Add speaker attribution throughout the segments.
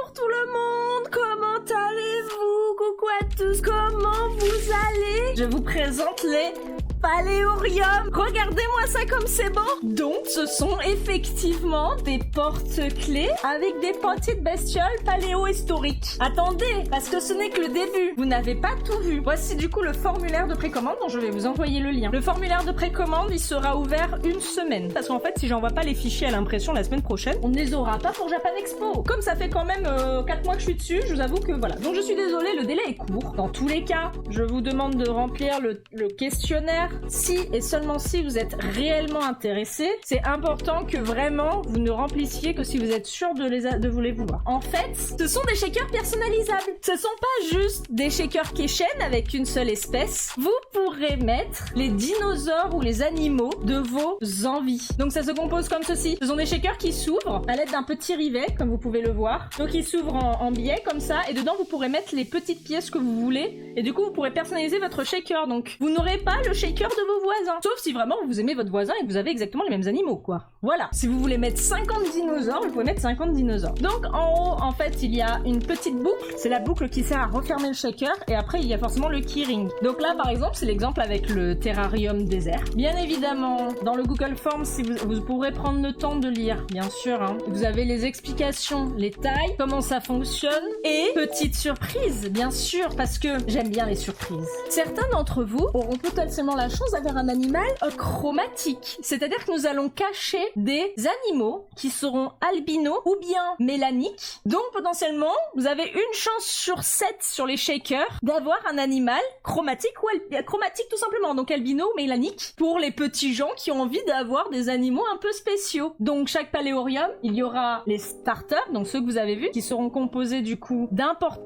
Speaker 1: Bonjour tout le monde, comment allez-vous? Coucou à tous, comment vous allez? Je vous présente les Paléorium. Regardez-moi ça comme c'est beau. Donc ce sont effectivement des porte-clés avec des petites bestioles paléo-historiques. Attendez, parce que ce n'est que le début. Vous n'avez pas tout vu. Voici du coup le formulaire de précommande dont je vais vous envoyer le lien. Le formulaire de précommande, il sera ouvert une semaine. Parce qu'en fait, si j'envoie pas les fichiers à l'impression la semaine prochaine, on ne les aura pas pour Japan Expo. Comme ça fait quand même 4 mois que je suis dessus, je vous avoue que voilà. Donc je suis désolée, le délai est court. Dans tous les cas, je vous demande de remplir le questionnaire. Si et seulement si vous êtes réellement intéressé, c'est important que vraiment vous ne remplissiez que si vous êtes sûr de vous les vouloir. En fait, ce sont des shakers personnalisables. Ce sont pas juste des shakers Keishen avec une seule espèce. Vous pourrez mettre les dinosaures ou les animaux de vos envies. Donc ça se compose comme ceci. Ce sont des shakers qui s'ouvrent à l'aide d'un petit rivet, comme vous pouvez le voir. Donc ils s'ouvrent en biais comme ça, et dedans vous pourrez mettre les petites pièces que vous voulez, et du coup vous pourrez personnaliser votre shaker. Donc vous n'aurez pas le shaker de vos voisins. Sauf si vraiment vous aimez votre voisin et que vous avez exactement les mêmes animaux, quoi. Voilà. Si vous voulez mettre 50 dinosaures, vous pouvez mettre 50 dinosaures. Donc en haut, en fait, il y a une petite boucle. C'est la boucle qui sert à refermer le shaker, et après il y a forcément le keyring. Donc là, par exemple, c'est l'exemple avec le terrarium désert. Bien évidemment, dans le Google Forms, si vous pourrez prendre le temps de lire, bien sûr, hein. Vous avez les explications, les tailles, comment ça fonctionne, et petite surprise, bien sûr, parce que j'aime bien les surprises. Certains d'entre vous auront potentiellement la chance d'avoir un animal chromatique. C'est-à-dire que nous allons cacher des animaux qui seront albinos ou bien mélaniques. Donc potentiellement, vous avez une chance sur 7 sur les shakers d'avoir un animal chromatique ou chromatique tout simplement. Donc albino ou mélanique pour les petits gens qui ont envie d'avoir des animaux un peu spéciaux. Donc chaque paléorium, il y aura les starters, donc ceux que vous avez vus, qui seront composés du coup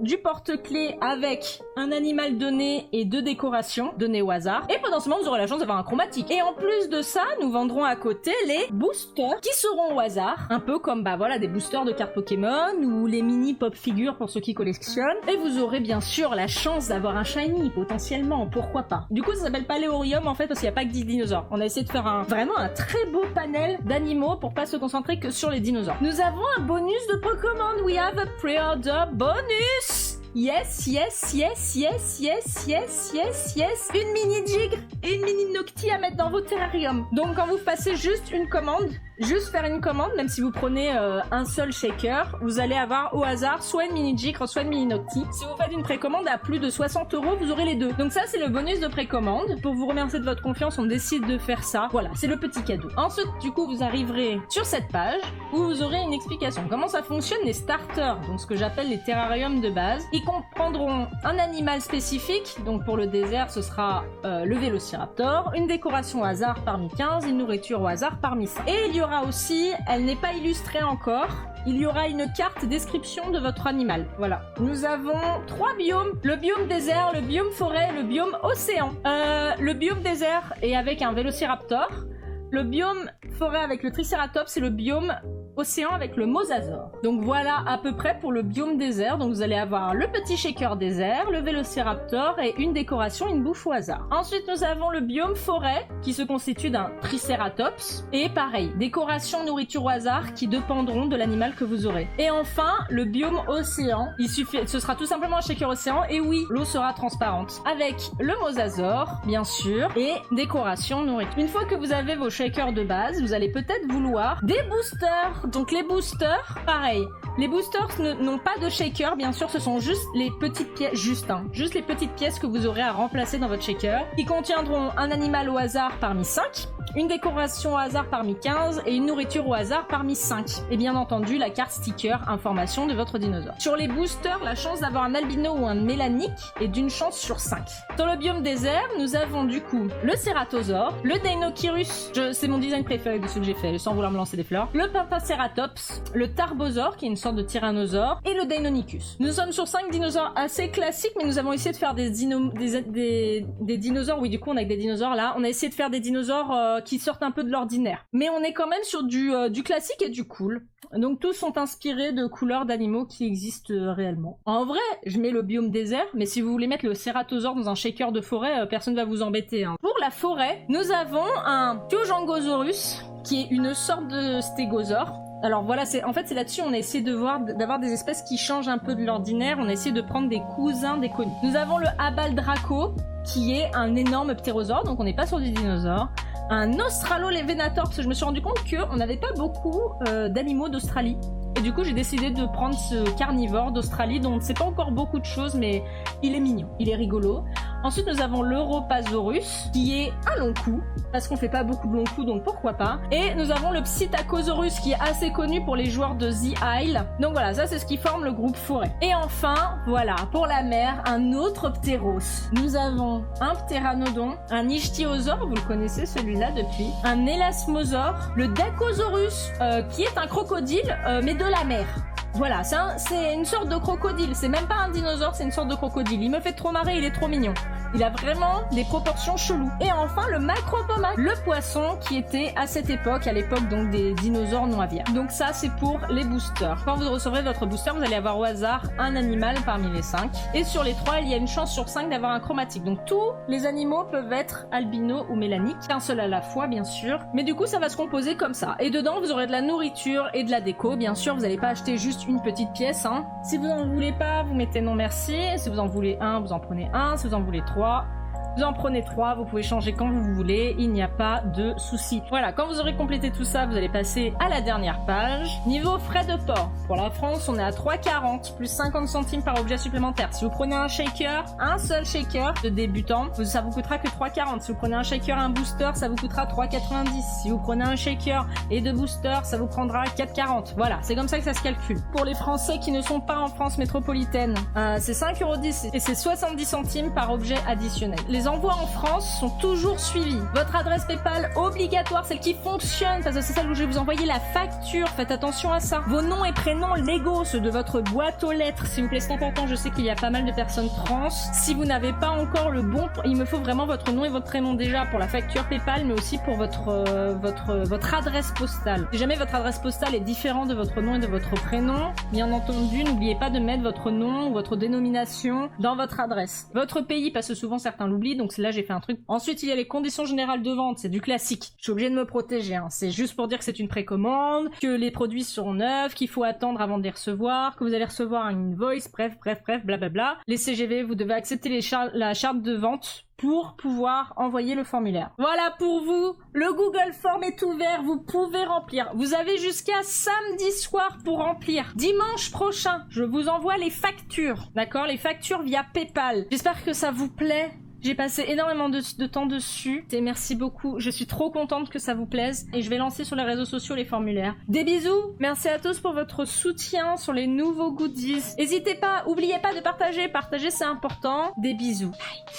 Speaker 1: du porte-clés avec un animal donné et 2 décorations données au hasard. Et potentiellement, vous aurez la chance d'avoir un chromatique. Et en plus de ça, nous vendrons à côté les boosters qui seront au hasard, un peu comme voilà des boosters de cartes Pokémon ou les mini pop figures pour ceux qui collectionnent. Et vous aurez bien sûr la chance d'avoir un shiny potentiellement, pourquoi pas. Du coup, ça s'appelle Paléorium en fait parce qu'il n'y a pas que 10 dinosaures. On a essayé de faire vraiment un très beau panel d'animaux pour pas se concentrer que sur les dinosaures. Nous avons un bonus de précommande. We have a pre-order bonus. Yes, yes, yes, yes, yes, yes, yes, yes. Une mini Jigre et une mini Nocti à mettre dans vos terrariums. Donc quand vous passez juste une commande, juste faire une commande, même si vous prenez un seul shaker, vous allez avoir au hasard soit une mini Jigre, soit une mini Nocti. Si vous faites une précommande à plus de 60 €, vous aurez les deux. Donc ça, c'est le bonus de précommande. Pour vous remercier de votre confiance, on décide de faire ça. Voilà, c'est le petit cadeau. Ensuite, du coup, vous arriverez sur cette page où vous aurez une explication. Comment ça fonctionne les starters, donc ce que j'appelle les terrariums de base. Ils comprendront un animal spécifique, donc pour le désert, ce sera le Vélociraptor, une décoration au hasard parmi 15, une nourriture au hasard parmi 5. Et il y aura aussi, elle n'est pas illustrée encore, il y aura une carte description de votre animal. Voilà. Nous avons 3 biomes. Le biome désert, le biome forêt, le biome océan. Le biome désert est avec un Vélociraptor. Le biome forêt avec le Triceratops et le biome océan avec le Mosasaur. Donc voilà à peu près pour le biome désert. Donc vous allez avoir le petit shaker désert, le Vélociraptor et une décoration, une bouffe au hasard. Ensuite nous avons le biome forêt qui se constitue d'un Triceratops et pareil, décoration, nourriture au hasard qui dépendront de l'animal que vous aurez. Et enfin le biome océan, ce sera tout simplement un shaker océan et oui, l'eau sera transparente avec le Mosasaur bien sûr et décoration, nourriture. Une fois que vous avez vos shakers de base, vous allez peut-être vouloir des boosters. Donc les boosters, pareil, les boosters n'ont pas de shaker, bien sûr, ce sont juste les petites pièces, juste les petites pièces que vous aurez à remplacer dans votre shaker, qui contiendront un animal au hasard parmi 5, une décoration au hasard parmi 15 et une nourriture au hasard parmi 5. Et bien entendu, la carte sticker information de votre dinosaure. Sur les boosters, la chance d'avoir un albino ou un mélanique est d'une chance sur 5. Sur le biome désert, nous avons du coup le Ceratosaure, le Deinochirus, c'est mon design préféré de ce que j'ai fait, sans vouloir me lancer des fleurs, le Pentaceratops, le Tarbosaure, qui est une sorte de tyrannosaure, et le Deinonychus. Nous sommes sur 5 dinosaures assez classiques, mais nous avons essayé de faire des dinosaures, oui, du coup, on a des dinosaures là, on a essayé de faire des dinosaures qui sortent un peu de l'ordinaire. Mais on est quand même sur du classique et du cool. Donc tous sont inspirés de couleurs d'animaux qui existent réellement. En vrai, je mets le biome désert, mais si vous voulez mettre le Ceratosaure dans un shaker de forêt, personne va vous embêter. Hein. Pour la forêt, nous avons un Kyojangosaurus, qui est une sorte de stégosaure. Alors voilà, en fait c'est là-dessus on a essayé d'avoir des espèces qui changent un peu de l'ordinaire, on a essayé de prendre des cousins des connus. Nous avons le Abaldraco, qui est un énorme ptérosaure, donc on n'est pas sur du dinosaure. Un Australovenator, parce que je me suis rendu compte qu'on n'avait pas beaucoup d'animaux d'Australie. Et du coup j'ai décidé de prendre ce carnivore d'Australie dont on ne sait pas encore beaucoup de choses, mais il est mignon, il est rigolo. Ensuite nous avons l'Europasaurus qui est un long cou, parce qu'on fait pas beaucoup de long cou donc pourquoi pas. Et nous avons le Psittacosaurus qui est assez connu pour les joueurs de The Isle. Donc voilà, ça c'est ce qui forme le groupe forêt. Et enfin, voilà, pour la mer, un autre ptéros. Nous avons un ptéranodon, un ichthyosaure, vous le connaissez celui-là depuis, un élasmosaure, le Dacosaurus qui est un crocodile mais de la mer. Voilà, c'est une sorte de crocodile, c'est même pas un dinosaure, c'est une sorte de crocodile. Il me fait trop marrer, il est trop mignon. Il a vraiment des proportions cheloues. Et enfin, le Macropomate, le poisson qui était à cette époque, à l'époque donc des dinosaures non aviaires. Donc ça, c'est pour les boosters. Quand vous recevrez votre booster, vous allez avoir au hasard un animal parmi les 5. Et sur les 3, il y a une chance sur 5 d'avoir un chromatique. Donc tous les animaux peuvent être albino ou mélaniques, qu'un seul à la fois, bien sûr. Mais du coup, ça va se composer comme ça. Et dedans, vous aurez de la nourriture et de la déco. Bien sûr, vous n'allez pas acheter juste une petite pièce, hein. Si vous en voulez pas, vous mettez non merci. Si vous en voulez un, vous en prenez un. Si vous en voulez 3, vous en prenez 3, vous pouvez changer quand vous voulez, il n'y a pas de souci. Voilà, quand vous aurez complété tout ça, vous allez passer à la dernière page. Niveau frais de port, pour la France, on est à 3,40 plus 50 centimes par objet supplémentaire. Si vous prenez un shaker, un seul shaker de débutant, ça vous coûtera que 3,40. Si vous prenez un shaker et un booster, ça vous coûtera 3,90. Si vous prenez un shaker et deux boosters, ça vous prendra 4,40. Voilà, c'est comme ça que ça se calcule. Pour les Français qui ne sont pas en France métropolitaine, c'est 5,10€ et c'est 70 centimes par objet additionnel. Les envois en France sont toujours suivis. Votre adresse PayPal obligatoire, celle qui fonctionne, parce que c'est celle où je vais vous envoyer la facture. Faites attention à ça. Vos noms et prénoms légaux, ceux de votre boîte aux lettres, s'il vous plaît, c'est important. Je sais qu'il y a pas mal de personnes trans. Si vous n'avez pas encore le bon, il me faut vraiment votre nom et votre prénom déjà pour la facture PayPal, mais aussi pour votre adresse postale. Si jamais votre adresse postale est différente de votre nom et de votre prénom, bien entendu, n'oubliez pas de mettre votre nom ou votre dénomination dans votre adresse. Votre pays, parce que souvent certains l'oublient, donc là j'ai fait un truc. Ensuite il y a les conditions générales de vente, c'est du classique. Je suis obligée de me protéger, hein. C'est juste pour dire que c'est une précommande, que les produits sont neufs, qu'il faut attendre avant de les recevoir, que vous allez recevoir une invoice, bref, blablabla. Les CGV, vous devez accepter la charte de vente pour pouvoir envoyer le formulaire. Voilà pour vous, le Google Form est ouvert, vous pouvez remplir. Vous avez jusqu'à samedi soir pour remplir. Dimanche prochain, je vous envoie les factures, d'accord? Les factures via PayPal. J'espère que ça vous plaît. J'ai passé énormément de temps dessus et merci beaucoup. Je suis trop contente que ça vous plaise et je vais lancer sur les réseaux sociaux les formulaires. Des bisous. Merci à tous pour votre soutien sur les nouveaux goodies. N'hésitez pas, oubliez pas de partager. Partager c'est important. Des bisous. Bye.